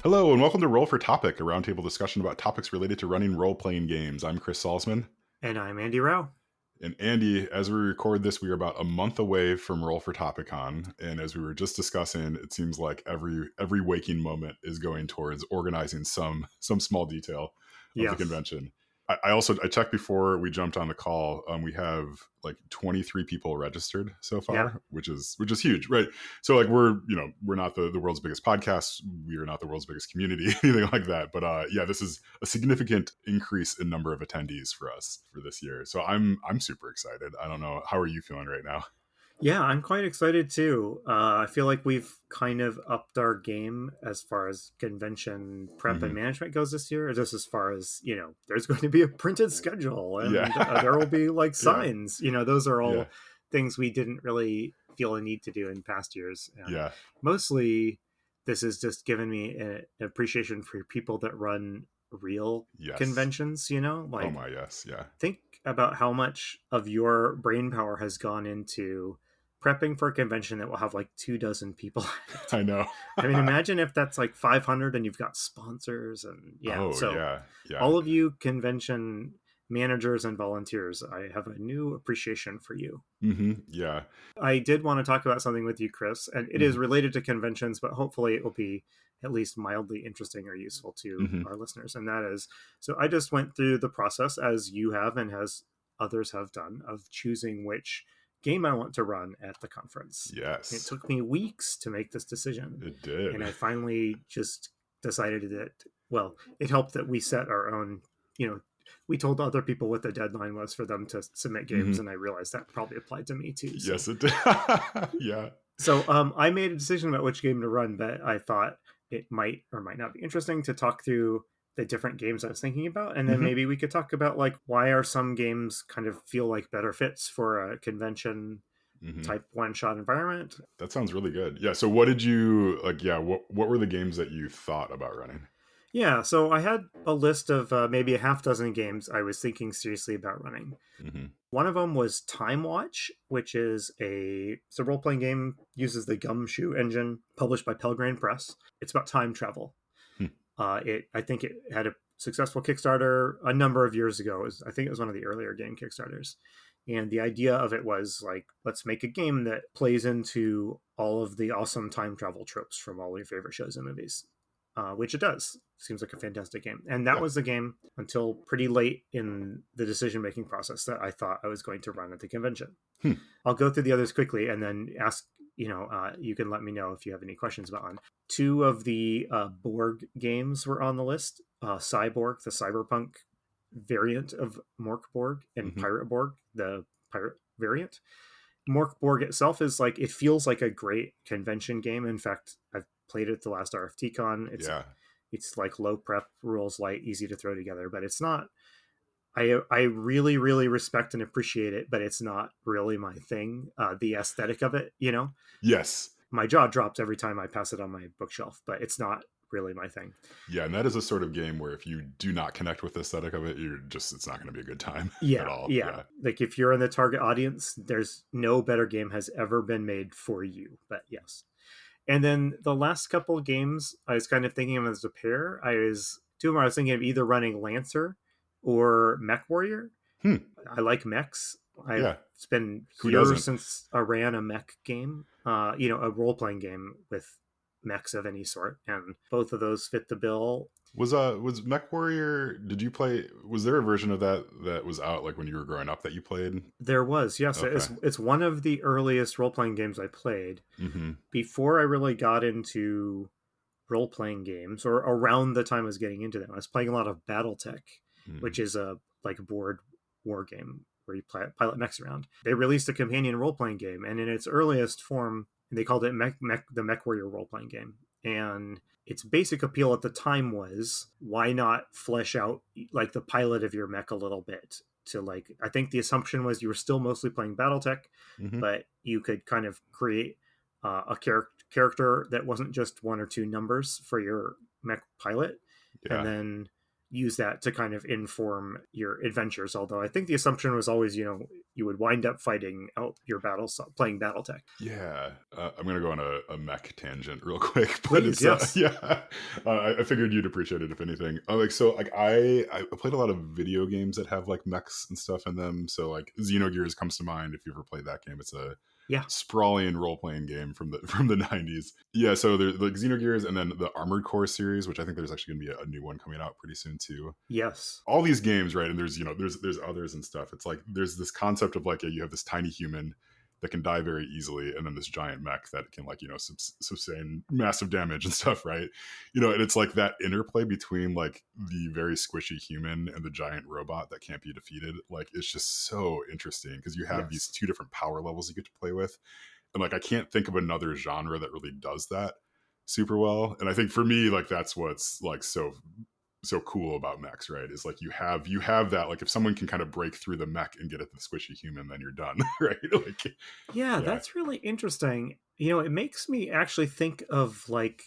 Hello, and welcome to Roll for Topic, a roundtable discussion about topics related to running role playing games. I'm Chris Salzman. And I'm Andy Rowe. And Andy, as we record this, we are about a month away from Roll for Topicon. And as we were just discussing, it seems like every waking moment is going towards organizing some small detail of the Yes. convention. I checked before we jumped on the call. We have like 23 people registered so Yeah. far, which is huge, right? So like we're not the world's biggest podcast, we are not the world's biggest community, anything like that. But yeah, this is a significant increase in number of attendees for us for this year. So I'm super excited. I don't know, how are you feeling right now? Yeah, I'm quite excited too. I feel like we've kind of upped our game as far as convention prep and Hmm. management goes this year, just as far as, there's going to be a printed schedule and there will Yeah. be like Yeah. signs. Those are Yeah. all things we didn't really feel a need to do in past years. And Yeah. mostly this has just given me an appreciation for people that run real Yes. conventions, Oh like my, yes. Yeah. think about how much of your brain power has gone into prepping for a convention that will have like 24 people at it. I know. I mean, imagine if that's like 500 and you've got sponsors and yeah. Oh So yeah. Yeah. all of you convention managers and volunteers, I have a new appreciation for you. Yeah. I did want to talk about something with you, Chris, and it is Hmm. related to conventions, but hopefully it will be at least mildly interesting or useful to Hmm. our listeners. And that is, so I just went through the process as you have and as others have done of choosing which game I want to run at the conference. It Yes. took me weeks to make this decision. It did. And I finally just decided that, well, it helped that we set our own, you know, we told other people what the deadline was for them to submit games, Hmm. and I realized that probably applied to me too. So, Yes, it did. Yeah. I made a decision about which game to run, but I thought it might or might not be interesting to talk through the different games I was thinking about, and then Hmm. maybe we could talk about like why are some games kind of feel like better fits for a convention Hmm. type one shot environment. That sounds really good. Yeah. So what did you like? Yeah. What were the games that you thought about running? Yeah, so I had a list of maybe a half dozen games I was thinking seriously about running. Hmm. One of them was Time Watch, which is it's a role playing game, uses the Gumshoe engine, published by Pelgrane Press. It's about time travel. Hmm. I think it had a successful Kickstarter a number of years ago. I think it was one of the earlier game Kickstarters. And the idea of it was like, let's make a game that plays into all of the awesome time travel tropes from all your favorite shows and movies, which it does. Seems like a fantastic game. And that Yeah. was the game until pretty late in the decision making process that I thought I was going to run at the convention. Hmm. I'll go through the others quickly and then ask, you can let me know if you have any questions about one. Two of the Borg games were on the list, Cyborg, the cyberpunk variant of Mork Borg, and Hmm. Pirate Borg, the pirate variant. Mork Borg itself is like, it feels like a great convention game. In fact, I've played it at the last RFTCon. Yeah. It's like low prep, rules light, easy to throw together, but it's not. I really really respect and appreciate it, but it's not really my thing. The aesthetic of it, Yes. my jaw drops every time I pass it on my bookshelf, but it's not really my thing. Yeah. And that is a sort of game where if you do not connect with the aesthetic of it, it's not going to be a good time at Yeah, all. yeah. Yeah. Like if you're in the target audience, there's no better game has ever been made for you. But yes. And then the last couple of games, I was kind of thinking of as a pair. I was thinking of either running Lancer or Mech Warrior. Hmm. I like mechs. Yeah. It's been Who years doesn't? since I ran a mech game, a role playing game with mechs of any sort, and both of those fit the bill. Was Mech Warrior? Did you play? Was there a version of that was out like when you were growing up that you played? There was, yes, Okay. it's one of the earliest role playing games I played Hmm. before I really got into role playing games, or around the time I was getting into them. I was playing a lot of BattleTech, which is a like board war game where you pilot mechs around. They released a companion role playing game, and in its earliest form, they called it the Mech Warrior role playing game. And its basic appeal at the time was, why not flesh out like the pilot of your mech a little bit? To like, I think the assumption was you were still mostly playing BattleTech, Hmm. but you could kind of create a character that wasn't just one or two numbers for your mech pilot, and Yeah. then use that to kind of inform your adventures. Although I think the assumption was always, you would wind up fighting out your battles playing BattleTech. Yeah, I'm gonna go on a mech tangent real quick, but Please, it's yes. yeah, I figured you'd appreciate it if anything. Like so, like I played a lot of video games that have like mechs and stuff in them. So like Xenogears comes to mind if you ever played that game. It's a Yeah. sprawling role playing game from the from the 90s. Yeah, so there's like Xenogears and then the Armored Core series, which I think there's actually gonna be a new one coming out pretty soon too. Yes. All these games, right? And there's there's others and stuff. It's like there's this concept of like you have this tiny human that can die very easily, and then this giant mech that can like sustain massive damage and stuff, right? And it's like that interplay between like the very squishy human and the giant robot that can't be defeated. Like it's just so interesting because you have these Yes. two different power levels you get to play with, and like I can't think of another genre that really does that super well. And I think for me, like that's what's like so cool about mechs, right? Is like you have that, like if someone can kind of break through the mech and get at the squishy human, then you're done, right? Like Yeah, yeah. that's really interesting. It makes me actually think of like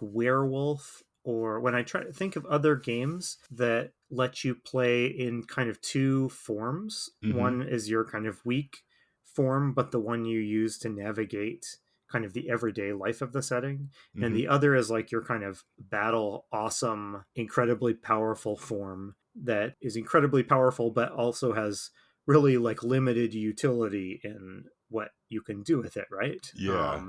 Werewolf, or when I try to think of other games that let you play in kind of two forms. Hmm. One is your kind of weak form, but the one you use to navigate kind of the everyday life of the setting. And Hmm. the other is like your kind of battle awesome, incredibly powerful form that is incredibly powerful, but also has really like limited utility in what you can do with it, right? Yeah.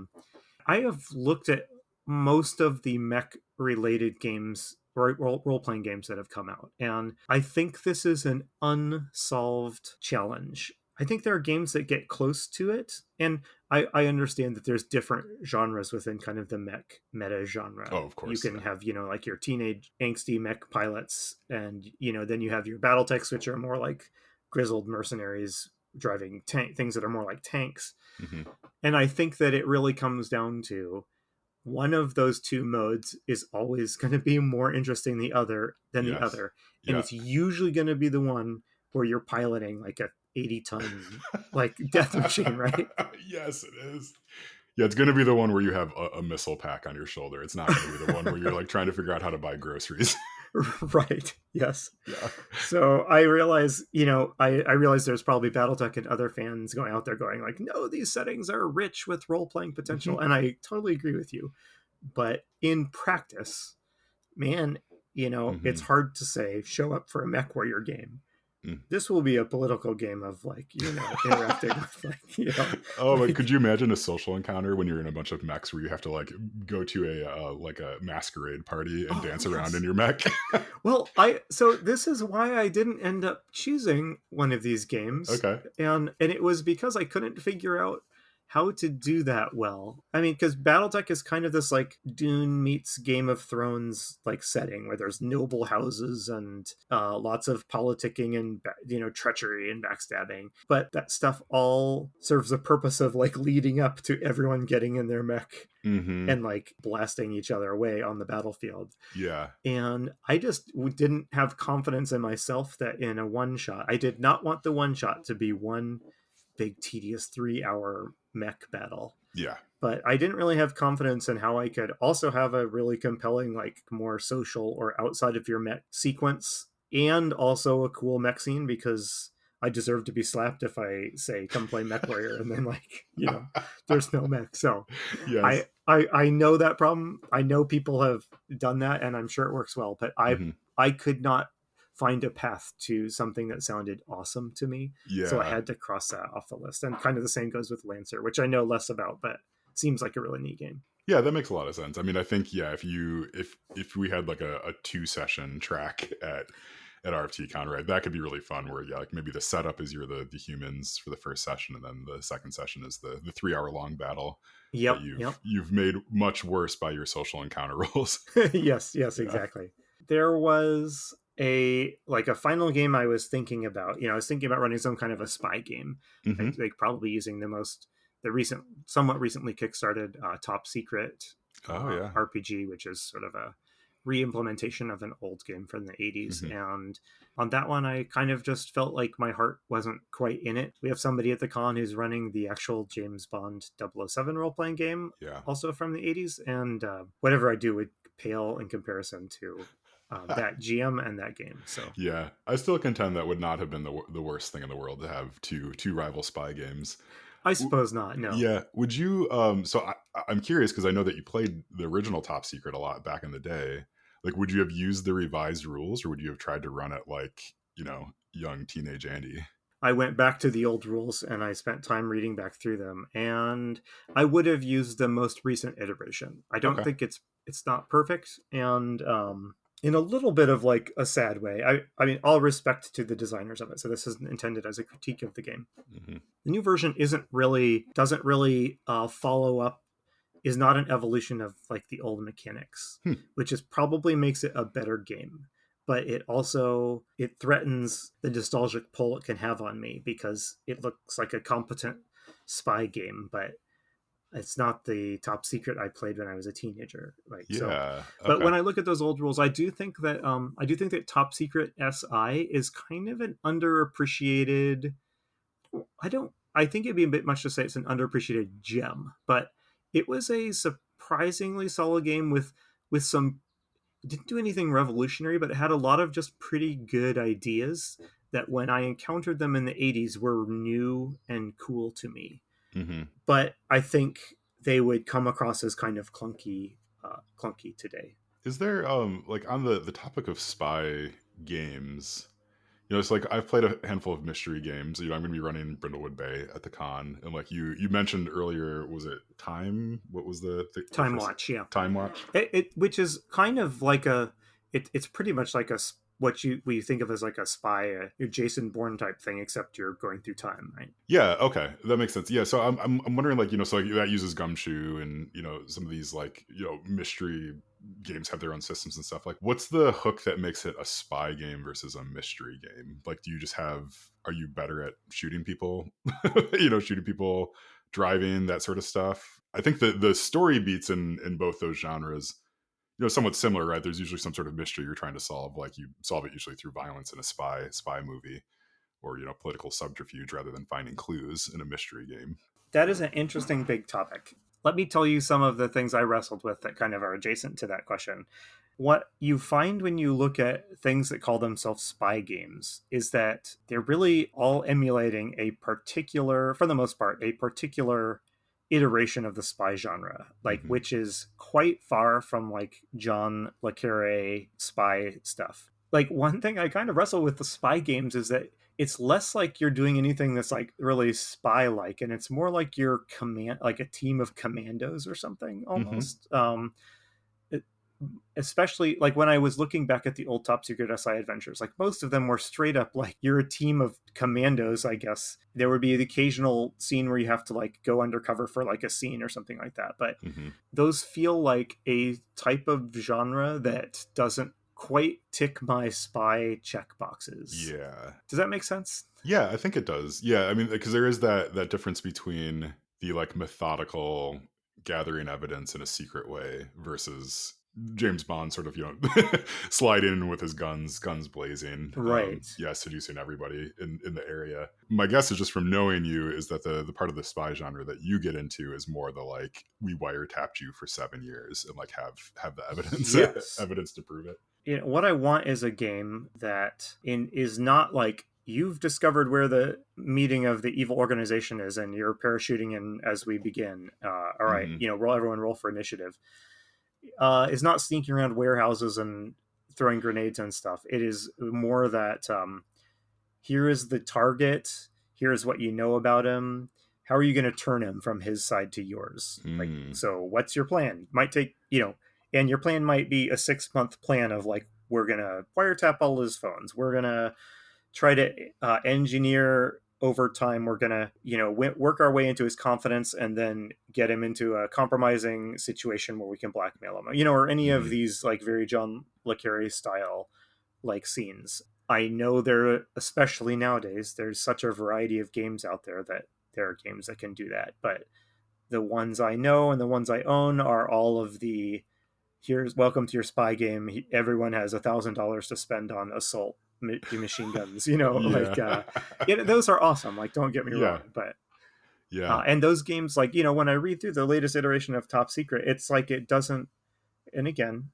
I have looked at most of the mech related games or role playing games that have come out, and I think this is an unsolved challenge. I think there are games that get close to it, and I understand that there's different genres within kind of the mech meta genre. Oh, of You course. can Yeah. have, like your teenage angsty mech pilots, and then you have your battle techs, which are more like grizzled mercenaries driving things that are more like tanks. Hmm. And I think that it really comes down to one of those two modes is always going to be more interesting than the Yes. other, and Yeah. it's usually going to be the one where you're piloting like a 80-ton like death machine, right? Yes, it is. Yeah, it's going to be the one where you have a missile pack on your shoulder. It's not going to be the one where you're like trying to figure out how to buy groceries. Right. Yes. Yeah. So I realize, I realize there's probably BattleTech and other fans going out there going like, no, these settings are rich with role playing potential, Hmm. and I totally agree with you. But in practice, man, it's Hmm. hard to say show up for a MechWarrior game. This will be a political game of like, interacting with like, Oh, but could like you imagine a social encounter when you're in a bunch of mechs where you have to like go to a like a masquerade party and oh dance around in yes. your mech? Well, so this is why I didn't end up choosing one of these games, Okay. and it was because I couldn't figure out how to do that well. I mean, because BattleTech is kind of this like Dune meets Game of Thrones like setting where there's noble houses and lots of politicking and treachery and backstabbing, but that stuff all serves a purpose of like leading up to everyone getting in their mech Hmm. and like blasting each other away on the battlefield. Yeah. And I just didn't have confidence in myself that in a one shot, I did not want the one shot to be one big, tedious 3-hour mech battle. Yeah. But I didn't really have confidence in how I could also have a really compelling, like more social or outside of your mech sequence, and also a cool mech scene, because I deserve to be slapped if I say come play Mech Warrior and then like there's no mech. So Yes. I know that problem. I know people have done that, and I'm sure it works well. But Hmm. I could not find a path to something that sounded awesome to me, so I Yeah. had to cross that off the list. And kind of the same goes with Lancer, which I know less about, but seems like a really neat game. Yeah, that makes a lot of sense. I mean, I think yeah, if we had like a 2 session track at RFTCon, right, that could be really fun. Where yeah, like maybe the setup is you're the humans for the first session, and then the second session is the 3 hour long battle that Yep, you've yep. you've made much worse by your social encounter rules. Yes, Yeah. exactly. There was a final game I was thinking about. I was thinking about running some kind of a spy game, Hmm. like probably using the somewhat recently kickstarted Top Secret Oh yeah. RPG, which is sort of a re-implementation of an old game from the 80s. Hmm. And on that one, I kind of just felt like my heart wasn't quite in it. We have somebody at the con who's running the actual James Bond 007 role-playing game, Yeah. also from the 80s, and whatever I do would pale in comparison to that GM and that game. So Yeah, I still contend that would not have been the worst thing in the world to have two rival spy games. I suppose not. No, Yeah, would you? So I'm curious because I know that you played the original Top Secret a lot back in the day. Like, would you have used the revised rules, or would you have tried to run it like young teenage Andy? I went back to the old rules and I spent time reading back through them, and I would have used the most recent iteration. I don't Okay. think it's not perfect, and in a little bit of like a sad way. I mean, all respect to the designers of it. So this isn't intended as a critique of the game. Hmm. The new version doesn't really follow up, is not an evolution of like the old mechanics, Hmm. which is probably makes it a better game. But it threatens the nostalgic pull it can have on me because it looks like a competent spy game, but it's not the Top Secret I played when I was a teenager. Like so, Yeah. but Okay. when I look at those old rules, I do think that Top Secret SI is kind of an underappreciated. I think it'd be a bit much to say it's an underappreciated gem, but it was a surprisingly solid game with some. It didn't do anything revolutionary, but it had a lot of just pretty good ideas that when I encountered them in the 80s were new and cool to me. Hmm. But I think they would come across as kind of clunky today. Is there like on the topic of spy games? It's like I've played a handful of mystery games. I'm going to be running Brindlewood Bay at the con, and like you mentioned earlier, was it Time? What was the Time first Watch, yeah. Time Watch? Which is kind of like it's pretty much like what you think of as like a spy, your Jason Bourne type thing, except you're going through time, right? Yeah, okay, that makes sense. Yeah, so I'm wondering, like, so like that uses Gumshoe, and some of these, like, mystery games have their own systems and stuff. Like, what's the hook that makes it a spy game versus a mystery game? Like, are you better at shooting people? Shooting people, driving, that sort of stuff. I think the story beats in both those genres, somewhat similar, right? There's usually some sort of mystery you're trying to solve. Like, you solve it usually through violence in a spy movie, or political subterfuge, rather than finding clues in a mystery game. That is an interesting big topic. Let me tell you some of the things I wrestled with that kind of are adjacent to that question. What you find when you look at things that call themselves spy games is that they're really all emulating for the most part, a particular iteration of the spy genre, like Hmm. which is quite far from like John Le Carre spy stuff. Like one thing I kind of wrestle with the spy games is that it's less like you're doing anything that's like really spy like, and it's more like you're like a team of commandos or something Hmm. almost. It, Especially like when I was looking back at the old Top Secret SI adventures, like most of them were straight up like you're a team of commandos, I guess. There would be the occasional scene where you have to like go undercover for like a scene or something like that. But Hmm. those feel like a type of genre that doesn't quite tick my spy check boxes. Yeah. Does that make sense? Yeah, I think it does. Yeah, I mean, because there is that difference between the, like, methodical gathering evidence in a secret way versus James Bond sort of, slide in with his guns blazing, Right. yeah, seducing everybody in the area. My guess is, just from knowing you, is that the part of the spy genre that you get into is more the, like, we wiretapped you for 7 years and, like, have the evidence Yes. evidence to prove it. What I want is a game that is not like you've discovered where the meeting of the evil organization is and you're parachuting in as we begin. All right, Hmm. everyone roll for initiative. Is not sneaking around warehouses and throwing grenades and stuff. It is more that here is the target. Here's what you know about him. How are you going to turn him from his side to yours? Like, Mm. so what's your plan? Might take, and your plan might be a 6 month plan of like, we're going to wiretap all his phones. We're going to try to engineer over time. We're going to, work our way into his confidence and then get him into a compromising situation where we can blackmail him, or any of Hmm. these like very John Le Carre style like scenes. I know especially nowadays, there's such a variety of games out there that there are games that can do that. But the ones I know and the ones I own are all of the here's welcome to your spy game. Everyone has $1,000 to spend on assault machine guns. Yeah. Those are awesome. Like, don't get me Yeah. wrong, but Yeah. and those games, like when I read through the latest iteration of Top Secret, it's like it doesn't. And again,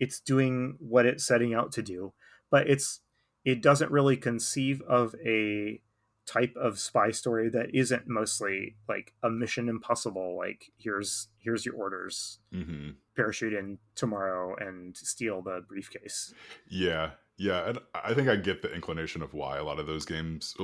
it's doing what it's setting out to do, but it doesn't really conceive of a type of spy story that isn't mostly like a mission impossible, like here's your orders, Hmm. parachute in tomorrow and steal the briefcase. Yeah, yeah, and I think I get the inclination of why a lot of games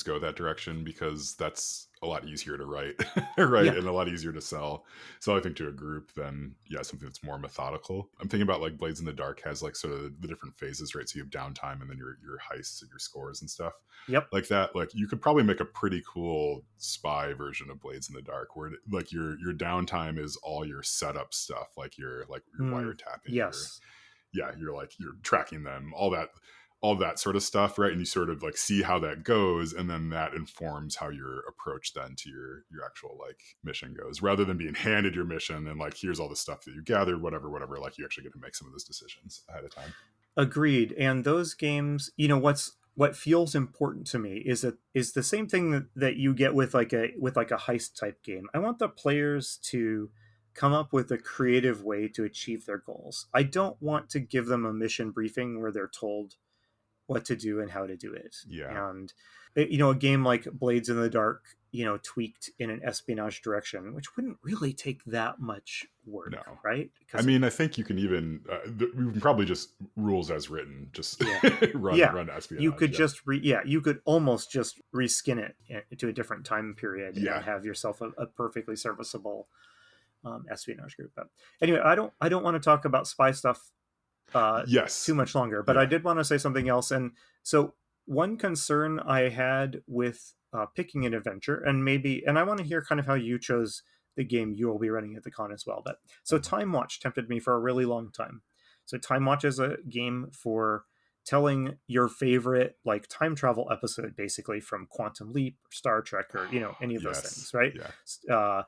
go that direction, because that's a lot easier to write, right, Yeah. and a lot easier to sell. So I think to a group, then yeah, something that's more methodical. I'm thinking about like Blades in the Dark has like sort of the different phases, right? So you have downtime and then your heists and your scores and stuff Yep. like that. Like you could probably make a pretty cool spy version of Blades in the Dark, where like your downtime is all your setup stuff, like your wiretapping, your Yes. yeah, you're like you're tracking them, all that sort of stuff, right? And you sort of like see how that goes, and then that informs how your approach then to your actual like mission goes, rather than being handed your mission and like here's all the stuff that you gathered, whatever. Like you actually get to make some of those decisions ahead of time. Agreed. And those games, what feels important to me is the same thing that you get with like a heist type game. I want the players to come up with a creative way to achieve their goals. I don't want to give them a mission briefing where they're told what to do and how to do it. Yeah. And a game like Blades in the Dark, tweaked in an espionage direction, which wouldn't really take that much work, No. right? I Because mean, I think you can even we can probably just rules as written, just yeah, yeah, run you espionage. could Yeah. just you could almost just reskin it to a different time period and Yeah. have yourself a perfectly serviceable espionage group. But anyway, I don't want to talk about spy stuff too Yes. much longer, but I Yeah. did want to say something else. And so, one concern I had with picking an adventure, and I want to hear kind of how you chose the game you will be running at the con as well. But so, Mhm. Time Watch tempted me for a really long time. So, Time Watch is a game for telling your favorite like time travel episode, basically from Quantum Leap or Star Trek or any of those Yes. things, right? Yeah. Uh,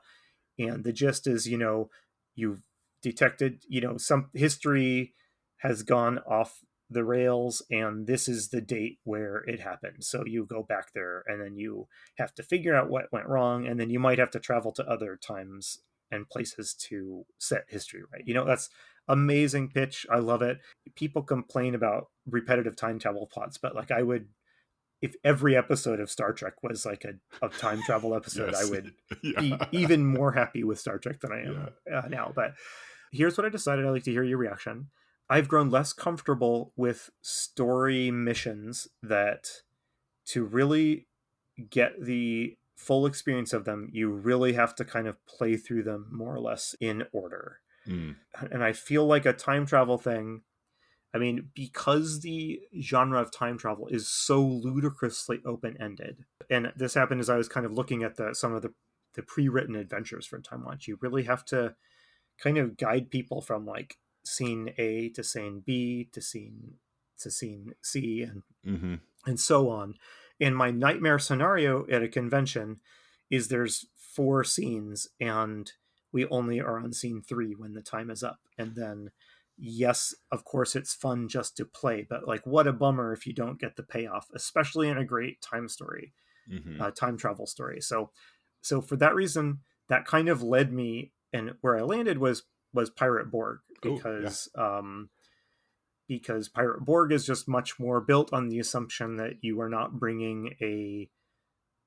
and the gist is you've detected some history has gone off the rails and this is the date where it happened, so you go back there and then you have to figure out what went wrong, and then you might have to travel to other times and places to set history right. That's amazing pitch. I love it. People complain about repetitive time travel plots, but like I would, if every episode of Star Trek was like a time travel episode, I Yes. would be Yeah. even more happy with Star Trek than I Yeah. am now. But here's what I decided. I'd like to hear your reaction. I've grown less comfortable with story missions that to really get the full experience of them, you really have to kind of play through them more or less in order. Mm. And I feel like a time travel thing, I mean, because the genre of time travel is so ludicrously open ended, and this happened as I was kind of looking at some of the pre-written adventures for Time Watch. You really have to kind of guide people from like scene A to scene B to scene C, Hmm. and so on. And my nightmare scenario at a convention is there's four scenes and we only are on scene three when the time is up. And then, yes, of course, it's fun just to play, but like, what a bummer if you don't get the payoff, especially in a great time story, Hmm. time travel story. So for that reason, that kind of led me, and where I landed was Pirate Borg Oh yeah. because Pirate Borg is just much more built on the assumption that you are not bringing a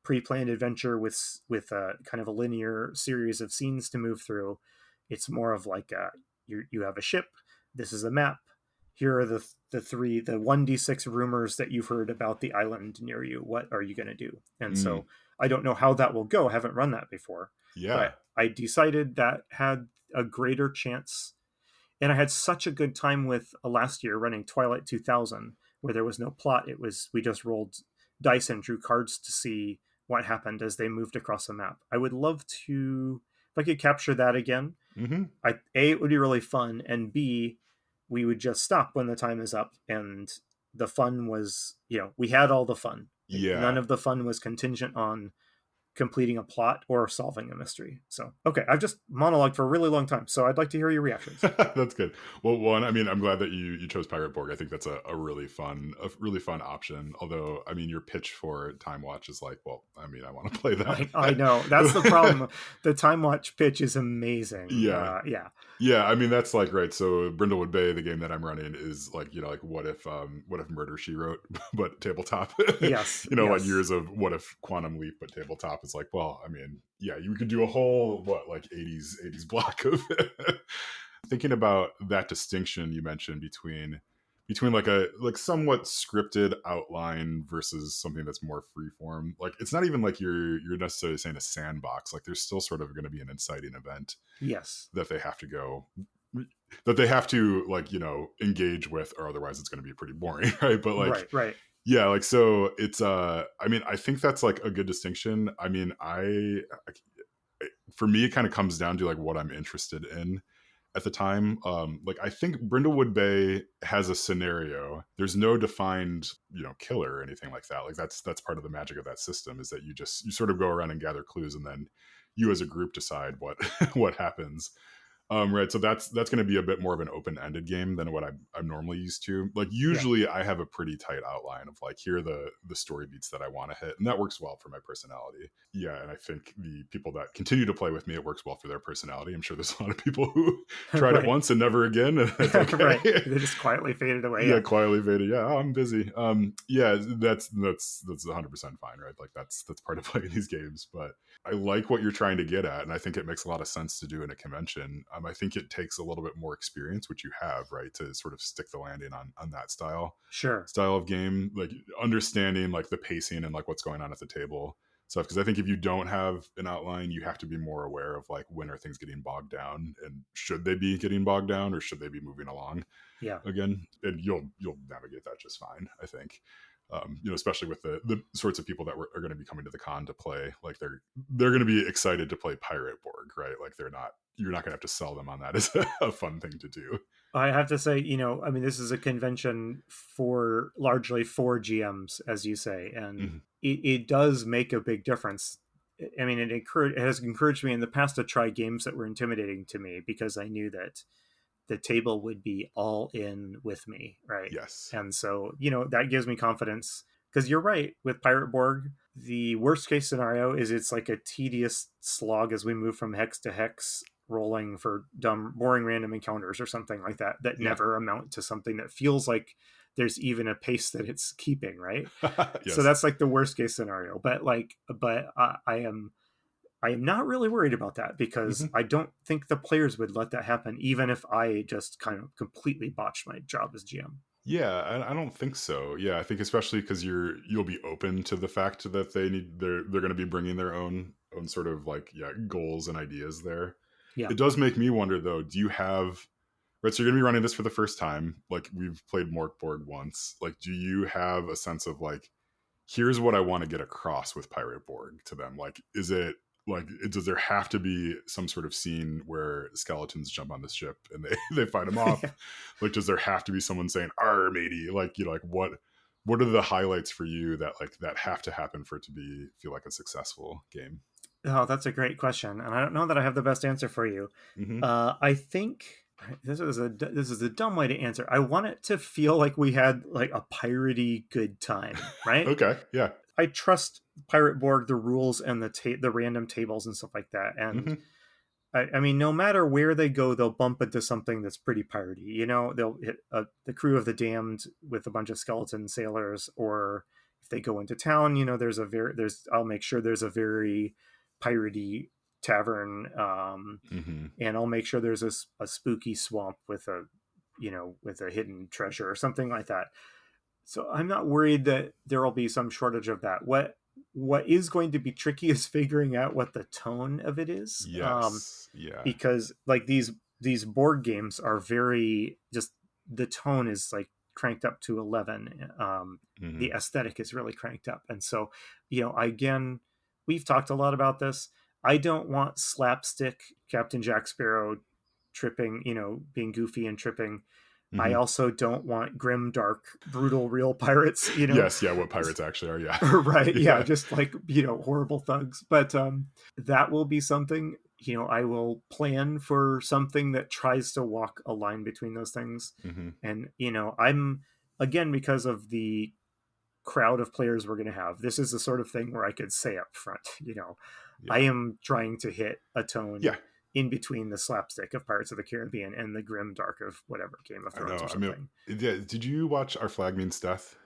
pre-planned adventure with a kind of a linear series of scenes to move through. It's more of like you have a ship. This is a map. Here are the 1d6 rumors that you've heard about the island near you. What are you going to do? And Mm. so I don't know how that will go. I haven't run that before, Yeah. but I decided that had a greater chance. And I had such a good time with last year running Twilight 2000, where there was no plot. It was we just rolled dice and drew cards to see what happened as they moved across the map. I would love to, if I could capture that again. Hmm. It would be really fun, and B, we would just stop when the time is up, and the fun was, we had all the fun. Like, none Yeah. of the fun was contingent on completing a plot or solving a mystery. So, okay, I've just monologued for a really long time, so I'd like to hear your reactions. That's good. Well, one, I mean, I'm glad that you chose Pirate Borg. I think that's a really fun option. Although, I mean, your pitch for Time Watch is like, well, I mean, I want to play I know that's the that. problem. The Time Watch pitch is amazing. Yeah, Yeah. yeah. I mean, that's like right. So Brindlewood Bay, the game that I'm running, is like like what if Murder She Wrote, but tabletop. Yes. Like Yes. years of what if Quantum Leap, but tabletop is like, well, I mean, yeah, you could do a whole like 80s block of thinking about that distinction you mentioned between like a like somewhat scripted outline versus something that's more freeform. Like it's not even like you're necessarily saying a sandbox. Like there's still sort of going to be an inciting event Yes. that they have to go that they have to like engage with, or otherwise it's going to be pretty boring, right? But like Right. Right. yeah, like so it's I mean, I think that's like a good distinction. I mean, for me it kind of comes down to like what I'm interested in at the time. Like I think Brindlewood Bay has a scenario. There's no defined, killer or anything like that. Like that's part of the magic of that system, is that you sort of go around and gather clues, and then you as a group decide what what happens. Right. So that's going to be a bit more of an open-ended game than what I'm normally used to. Like Yeah. usually I have a pretty tight outline of like, here are the story beats that I want to hit. And that works well for my personality. Yeah. And I think the people that continue to play with me, it works well for their personality. I'm sure there's a lot of people who tried it Right. once and never again. And that's okay. Right. They just quietly faded away. Yeah, Yeah. quietly evaded. Yeah, oh, I'm busy. Yeah, that's 100% fine, right? Like that's part of playing these games. But I like what you're trying to get at, and I think it makes a lot of sense to do in a convention. I think it takes a little bit more experience, which you have, right, to sort of stick the landing on that Sure. style of game, like understanding like the pacing and like what's going on at the table stuff. Because I think if you don't have an outline, you have to be more aware of like, when are things getting bogged down, and should they be getting bogged down, or should they be moving along Yeah. again? And you'll navigate that just fine, I think. Especially with the sorts of people that are going to be coming to the con to play. Like they're going to be excited to play Pirate Borg, right? Like you're not going to have to sell them on that as a fun thing to do. I have to say, I mean, this is a convention for largely for GMs, as you say, and Mhm. it does make a big difference. I mean, it has encouraged me in the past to try games that were intimidating to me, because I knew that the table would be all in with me, right? Yes. And so, that gives me confidence, because you're right with Pirate Borg. The worst case scenario is it's like a tedious slog as we move from hex to hex, rolling for dumb, boring random encounters or something like that Yeah. never amount to something that feels like there's even a pace that it's keeping, right? So Yes. that's like the worst case scenario. I am not really worried about that, because Mhm. I don't think the players would let that happen, even if I just kind of completely botched my job as GM. Yeah, I don't think so. Yeah, I think especially because you'll be open to the fact that they're going to be bringing their own sort of like, yeah, goals and ideas there. Yeah. It does make me wonder though. Do you have, right? So you're going to be running this for the first time. Like we've played Morkborg once. Like, do you have a sense of like, here's what I want to get across with Pirate Borg to them? Like, is it like, does there have to be some sort of scene where skeletons jump on the ship and they they fight them off? Yeah. Like, does there have to be someone saying "Arr, matey"? Like, like what are the highlights for you that like that have to happen for it to be feel like a successful game? Oh, that's a great question, and I don't know that I have the best answer for you. Hmm. I think this is a dumb way to answer. I want it to feel like we had like a piratey good time, right? Okay, yeah. I trust Pirate Borg, the rules and the random tables and stuff like that, and Hmm. I mean, no matter where they go, they'll bump into something that's pretty piratey. They'll hit the crew of the Damned with a bunch of skeleton sailors, or if they go into town, I'll make sure there's a very piratey tavern, Hmm. and I'll make sure there's a spooky swamp with a hidden treasure or something like that. So I'm not worried that there will be some shortage of that. What is going to be tricky is figuring out what the tone of it is, Yes. Yeah. because like these board games are very just the tone is like cranked up to 11. The Hmm. aesthetic is really cranked up, and so again, we've talked a lot about this. I don't want slapstick Captain Jack Sparrow tripping, being goofy and tripping. I Hmm. also don't want grim, dark, brutal, real pirates, you know. Yes, yeah, what pirates actually are, yeah. Right, yeah, Yeah. just like, horrible thugs. But that will be something, I will plan for something that tries to walk a line between those things. Hmm. And I'm, again, because of the crowd of players we're going to have, this is the sort of thing where I could say up front, I Yeah. am trying to hit a tone Yeah. in between the slapstick of Pirates of the Caribbean and the grim dark of whatever, Game of I Thrones know. or I mean, something. yeah, did you watch Our Flag Means Death?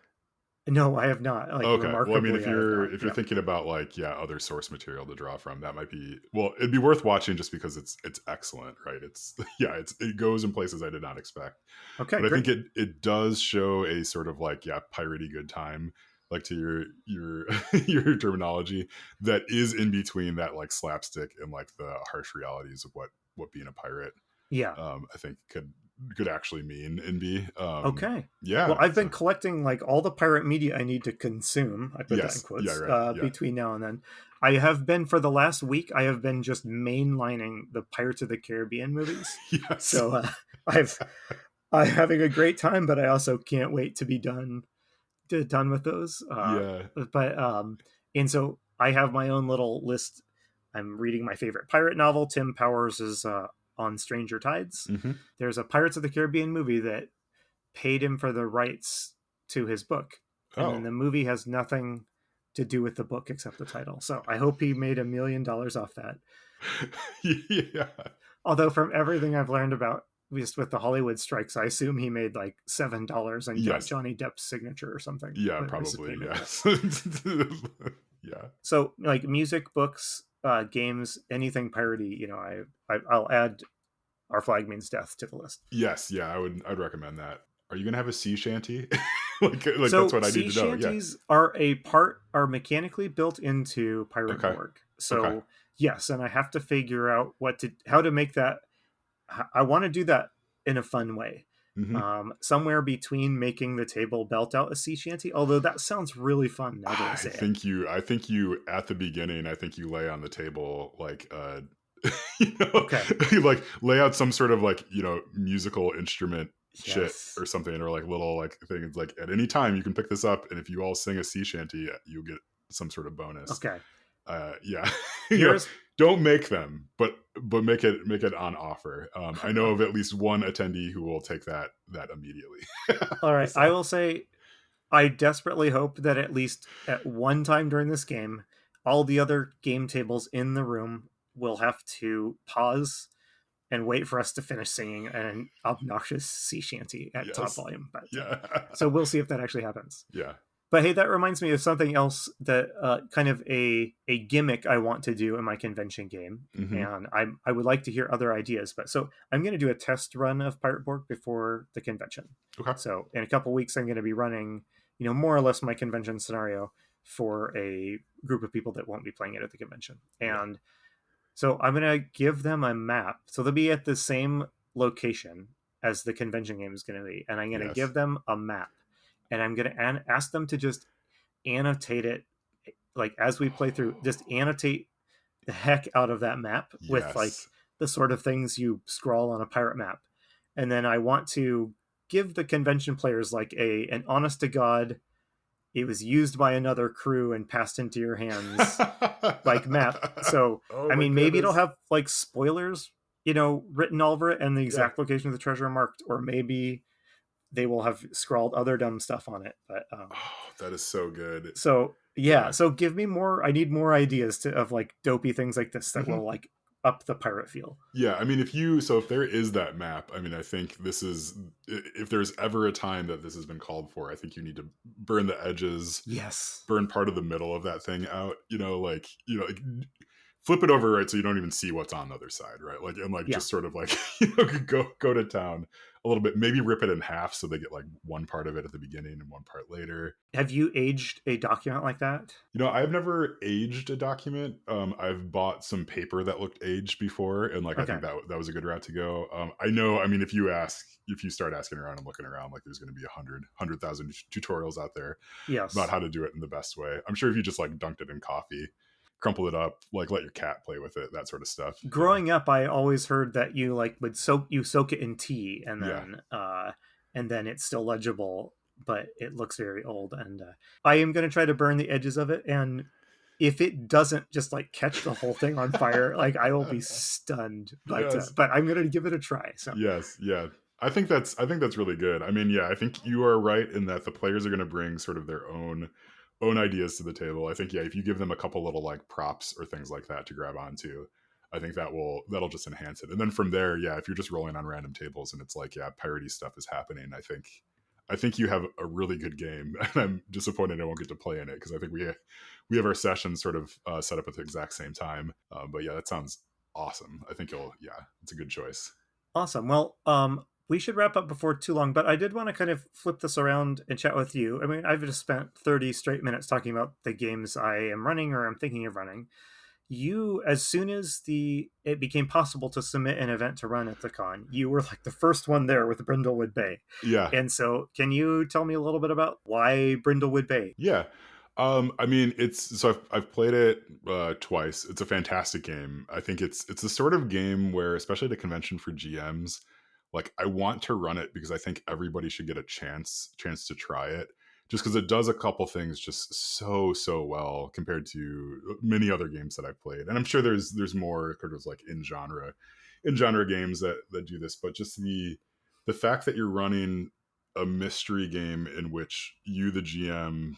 No, I have not. Like, Okay. Well, I mean, remarkably, I have not. if you're Yeah. thinking about like, yeah, other source material to draw from, that might be, well, it'd be worth watching just because it's excellent, right? It's yeah, it goes in places I did not expect. Okay, But I think great. it does show a sort of like, yeah, piratey good time, like to your your terminology, that is in between that like slapstick and like the harsh realities of what being a pirate Yeah. I think could actually mean and be. Okay. Well, Yeah. I've been So collecting like all the pirate media I need to consume. I put that in yes. Yeah. quotes, Right. Yeah. between now and then. I have been for the last week. I have been just mainlining the Pirates of the Caribbean movies. Yes. So I've I'm having a great time, but I also can't wait to be done with those. Yeah. But And so I have my own little list. I'm reading my favorite pirate novel. Tim Powers is on Stranger Tides. Hmm. There's a Pirates of the Caribbean movie that paid him for the rights to his book, and then Oh. the movie has nothing to do with the book except the title. So I hope he made $1 million off that. Yeah. Although from everything I've learned about just with the Hollywood strikes, I assume he made like $7 and got Yes. Johnny Depp's signature or something Yeah. as a Probably. payment. Yeah. Yes. Yeah. So like music, books, games, anything piratey, I'll add Our Flag Means Death to the list. Yes. Yeah. I'd recommend that. Are you gonna have a sea shanty? Like that's So what I need sea to know. Yeah. shanties are mechanically built into Pirate Okay. Borg. Okay. So yes, and I have to figure out how to make that. I want to do that in a fun way. Hmm. Somewhere between making the table belt out a sea shanty, although that sounds really fun now that I say it. I think you at the beginning, I think you lay on the table like you know, Okay. you like lay out some sort of like, musical instrument shit Yes. or something, or like little like things like at any time you can pick this up, and if you all sing a sea shanty, you'll get some sort of bonus. Okay. Yeah. you know, Here's don't make them, but make it on offer. I know of at least one attendee who will take that immediately. all right. I So will say I desperately hope that at least at one time during this game, all the other game tables in the room will have to pause and wait for us to finish singing an obnoxious sea shanty at top yes. volume. But Yeah. so we'll see if that actually happens. Yeah. But hey, that reminds me of something else that kind of a gimmick I want to do in my convention game, Hmm. and I would like to hear other ideas. But so I'm going to do a test run of Pirate Borg before the convention. Okay. So in a couple weeks, I'm going to be running, more or less my convention scenario for a group of people that won't be playing it at the convention, Yeah. and so I'm going to give them a map. So they'll be at the same location as the convention game is going to be. And I'm going to Yes. give them a map. And I'm going to ask them to just annotate it. Like as we play through, just annotate the heck out of that map with like Yes. the sort of things you scrawl on a pirate map. And then I want to give the convention players like an honest to God, it was used by another crew and passed into your hands like map. So Oh I my mean, maybe it'll goodness. have like spoilers, written all over it and the Yeah. exact location of the treasure marked, or maybe they will have scrawled other dumb stuff on it. But Oh, that is so good. so yeah, Yeah. so give me more. I need more ideas of like dopey things like this that Hmm. will like up the pirate feel. Yeah. I mean, if there is that map, I mean, I think this is, if there's ever a time that this has been called for, I think you need to burn the edges, Yes. burn part of the middle of that thing out, like flip it over, right, so you don't even see what's on the other side, right, like, and like Yeah. just sort of like go to town a little bit, maybe rip it in half so they get like one part of it at the beginning and one part later. Have you aged a document like that? I've never aged a document. I've bought some paper that looked aged before, and like I Okay. think that was a good route to go. I know. I mean, if you start asking around and looking around, like there's going to be 100,000 tutorials out there about Yes. how to do it in the best way. I'm sure if you just like dunked it in coffee, crumple it up, like let your cat play with it, that sort of stuff. Growing up, I always heard that you like would soak it in tea and Yeah, then and then it's still legible, but it looks very old. And I am going to try to burn the edges of it. And if it doesn't just like catch the whole thing on fire, like I will be stunned. Yes. But I'm going to give it a try. So Yes, yeah. I think that's really good. I mean, yeah, I think you are right in that the players are going to bring sort of their own ideas to the table. I think yeah, if you give them a couple little like props or things like that to grab onto, I think that'll just enhance it. And then from there, yeah, if you're just rolling on random tables and it's like yeah, parody stuff is happening, I think you have a really good game, and I'm disappointed I won't get to play in it because I think we have our sessions sort of set up at the exact same time. But yeah, that sounds awesome. I think you'll yeah, it's a good choice. awesome. Well, we should wrap up before too long, but I did want to kind of flip this around and chat with you. I mean, I've just spent 30 straight minutes talking about the games I am running or I'm thinking of running. You, as soon as it became possible to submit an event to run at the con, you were like the first one there with Brindlewood Bay. Yeah, And so can you tell me a little bit about why Brindlewood Bay? yeah. I mean, I've played it twice. It's a fantastic game. I think it's the sort of game where, especially at a convention for GMs, like I want to run it because I think everybody should get a chance to try it. Just because it does a couple things just so well compared to many other games that I've played, and I'm sure there's more sort of like in genre games that do this, but just the fact that you're running a mystery game in which you, the GM,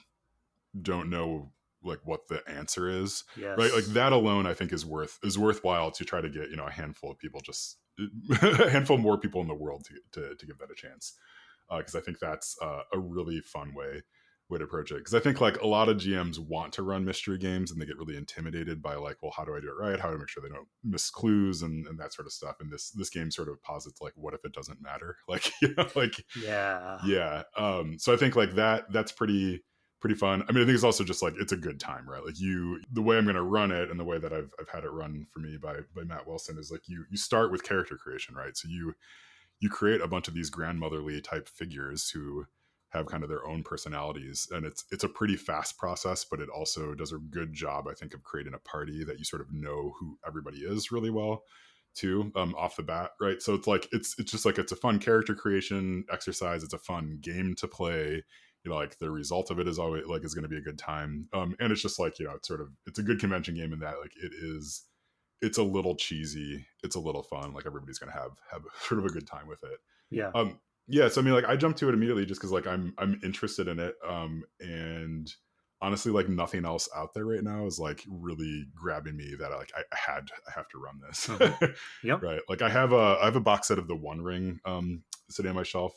don't know like what the answer is, right? Like Yes. that alone I think is worthwhile to try to get a handful of people, just a handful more people in the world to give that a chance, because I think that's a really fun way to approach it, because I think like a lot of GMs want to run mystery games and they get really intimidated by like, well, how do I do it right, how do I make sure they don't miss clues and that sort of stuff, and this game sort of posits like, what if it doesn't matter, like like Yeah. yeah. So I think like that's pretty fun. I mean, I think it's also just like it's a good time, right? Like the way I'm going to run it and the way that I've had it run for me by Matt Wilson is like you start with character creation, right? So you create a bunch of these grandmotherly type figures who have kind of their own personalities, and it's a pretty fast process, but it also does a good job, I think, of creating a party that you sort of know who everybody is really well too, off the bat, right? So it's like it's just like it's a fun character creation exercise. It's a fun game to play. Like the result of it is always like is going to be a good time. And it's just like it's a good convention game in that like it's a little cheesy, it's a little fun. Like everybody's going to have sort of a good time with it. Yeah. Yeah, so I mean, like I jumped to it immediately just because like I'm interested in it, and honestly, like nothing else out there right now is like really grabbing me that I have to run this. Hmm. Yep. Right, like I have a box set of the One Ring sitting on my shelf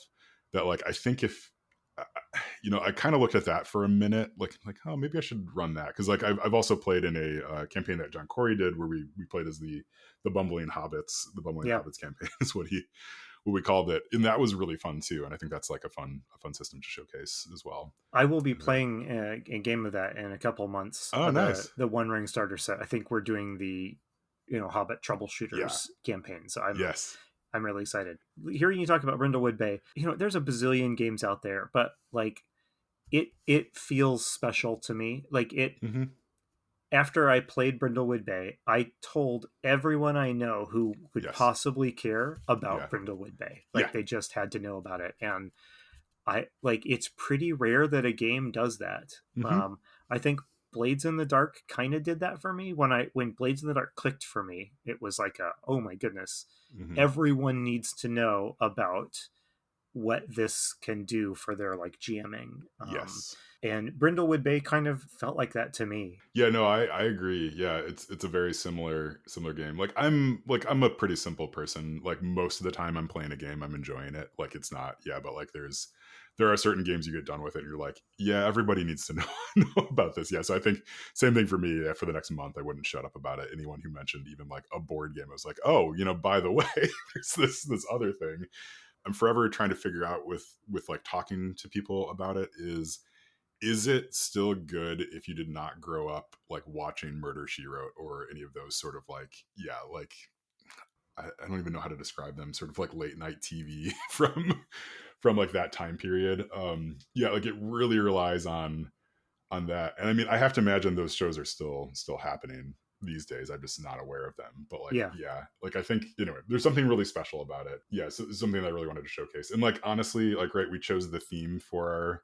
that like I think if I kind of looked at that for a minute, like oh maybe I should run that, because like I've also played in a campaign that John Corey did where we played as the bumbling Yeah. hobbits campaign is what we called it, and that was really fun too. And I think that's like a fun system to showcase as well. I will be And, playing a game of that in a couple of months. oh, nice. The One Ring starter set. I think we're doing the Hobbit Yeah. troubleshooters campaign. So Yes. I'm really excited. Hearing you talk about Brindlewood Bay, there's a bazillion games out there, but like it feels special to me. Like it Hmm. after I played Brindlewood Bay, I told everyone I know who could Yes. possibly care about Yeah. Brindlewood Bay. Yeah. Like they just had to know about it. And I like it's pretty rare that a game does that. Hmm. I think Blades in the Dark kind of did that for me. When Blades in the Dark clicked for me, it was like oh my goodness, Hmm. everyone needs to know about what this can do for their like GMing. Yes. And Brindlewood Bay kind of felt like that to me. Yeah, no, I agree. Yeah, it's a very similar game. I'm a pretty simple person. Like most of the time I'm playing a game, I'm enjoying it. Like it's not, yeah, but like there are certain games you get done with it and you're like, yeah, everybody needs to know, know about this. Yeah, so I think same thing for me. Yeah, for the next month I wouldn't shut up about it. Anyone who mentioned even like a board game, I was like, oh, by the way, there's this other thing. I'm forever trying to figure out with like talking to people about it is it still good if you did not grow up like watching Murder She Wrote or any of those sort of like, yeah, like I don't even know how to describe them, sort of like late night TV from like that time period. Yeah, like it really relies on that. And I mean, I have to imagine those shows are still happening these days. I'm just not aware of them. But like, Yeah. yeah, like I think, anyway, there's something really special about it. Yeah, so something that I really wanted to showcase. And like, honestly, like, right, we chose the theme for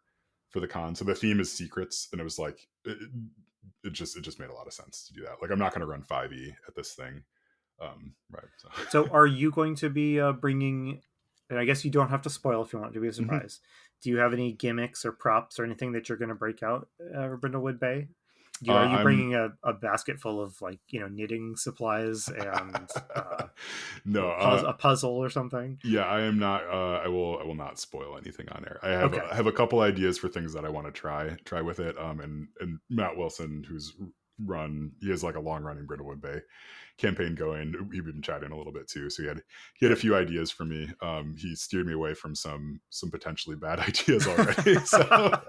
the con. So the theme is secrets, and it was like it just made a lot of sense to do that. Like, I'm not going to run 5e at this thing. Right. So, So are you going to be bringing? And I guess you don't have to spoil if you want it to be a Mhm. surprise. Do you have any gimmicks or props or anything that you're going to break out Brindlewood Bay? Are you I'm bringing a basket full of like knitting supplies and no, a puzzle or something? yeah, I am not. I will not spoil anything on air. Okay. I have a couple ideas for things that I want to try with it. And Matt Wilson, who's run, he has like a long running Brindlewood Bay campaign going. We've been chatting a little bit too, so he had a Good. few ideas for me. He steered me away from some potentially bad ideas already, so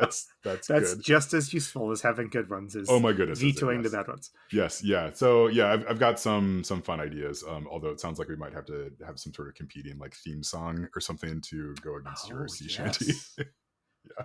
that's That's good. just as useful as having good ones, Oh is my goodness, is it? vetoing the Yes. bad ones. Yes, yeah. So yeah, I've got some fun ideas. Although it sounds like we might have to have some sort of competing like theme song or something to go against your Oh sea shanty. yes. Yeah.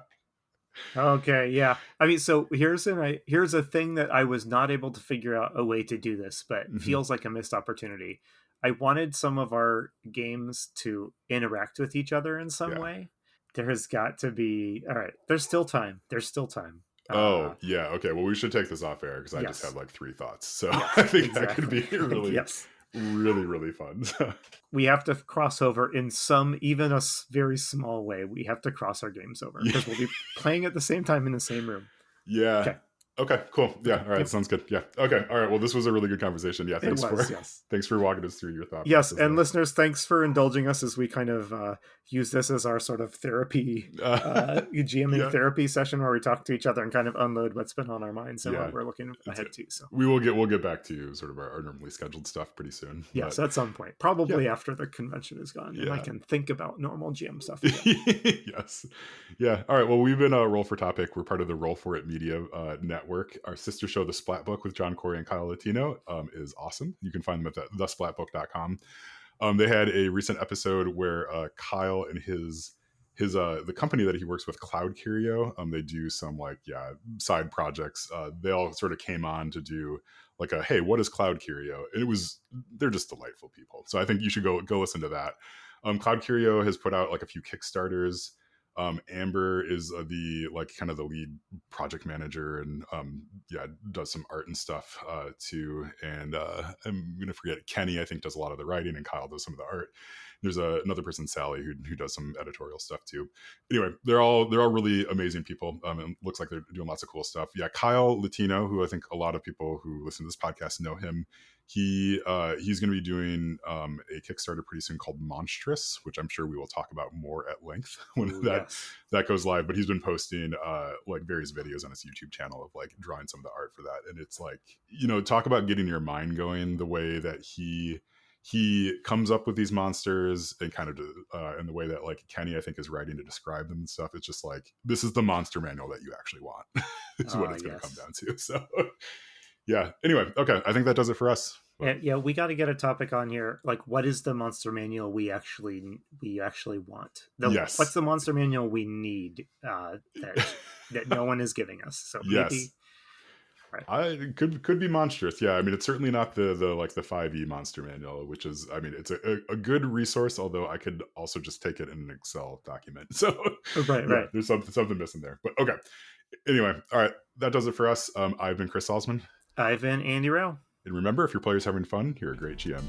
Okay, yeah. I mean, so here's a thing that I was not able to figure out a way to do this, but Hmm. feels like a missed opportunity. I wanted some of our games to interact with each other in some Yeah. way. There has got to be, all right. There's still time. There's still time. Oh yeah. Okay. Well, we should take this off air because I just had Yes, like three thoughts. So I yes, think that could exactly. be really, Yes, really fun. So, we have to cross over in some, even a very small way. We have to cross our games over yeah. because we'll be playing at the same time in the same room. Yeah. Okay. Okay, cool. Yeah. Okay. All right. Yep. Sounds good. Yeah. Okay. All right. Well, this was a really good conversation. Yeah. It Thanks for was. Yes. thanks for walking us through your thought Yes, process and there. listeners, thanks for indulging us as we kind of use this as our sort of therapy, GMing Yeah. therapy session where we talk to each other and kind of unload what's been on our minds and Yeah. what we're looking It's ahead to. So, we'll get back to sort of our normally scheduled stuff pretty soon. yes, But at some point, yeah. probably after the convention is gone, and I Yeah. can think about normal GM stuff again. Yes. Yeah. All right. Well, we've been Roll for Topic. We're part of the Roll for It Media network. Our sister show, The Splat Book with John Corey and Kyle Latino, is awesome. You can find them at thesplatbook.com. They had a recent episode where Kyle and his the company that he works with, Cloud Curio, they do some like side projects. They all sort of came on to do like a hey, what is Cloud Curio? And they're just delightful people. So I think you should go listen to that. Cloud Curio has put out like a few Kickstarters. Amber is the like kind of the lead project manager, and does some art and stuff too. And I'm gonna forget, Kenny I think does a lot of the writing, and Kyle does some of the art. There's another person, Sally, who does some editorial stuff too. Anyway, they're all really amazing people. And looks like they're doing lots of cool stuff. Yeah, Kyle Latino, who I think a lot of people who listen to this podcast know him. He's going to be doing a Kickstarter pretty soon called Monstrous, which I'm sure we will talk about more at length when Ooh, yes. that goes live. But he's been posting like various videos on his YouTube channel of like drawing some of the art for that, and it's like, talk about getting your mind going. The way that he comes up with these monsters and kind of and the way that like Kenny I think is writing to describe them and stuff. It's just like, this is the monster manual that you actually want. Is what it's going to come Yes. down to. So yeah. Anyway, okay. I think that does it for us. But Yeah, we got to get a topic on here. Like, what is the monster manual we actually want? What's yes. the monster manual we need that no one is giving us? So Yes. maybe, right? It could be monstrous. Yeah, I mean, it's certainly not the like the 5e monster manual, which is, I mean, it's a good resource. Although I could also just take it in an Excel document. So Right, yeah, right. there's something missing there. But okay. Anyway, all right, that does it for us. I've been Chris Salzman, I've been Andy Rowe. and remember, if your player's having fun, you're a great GM.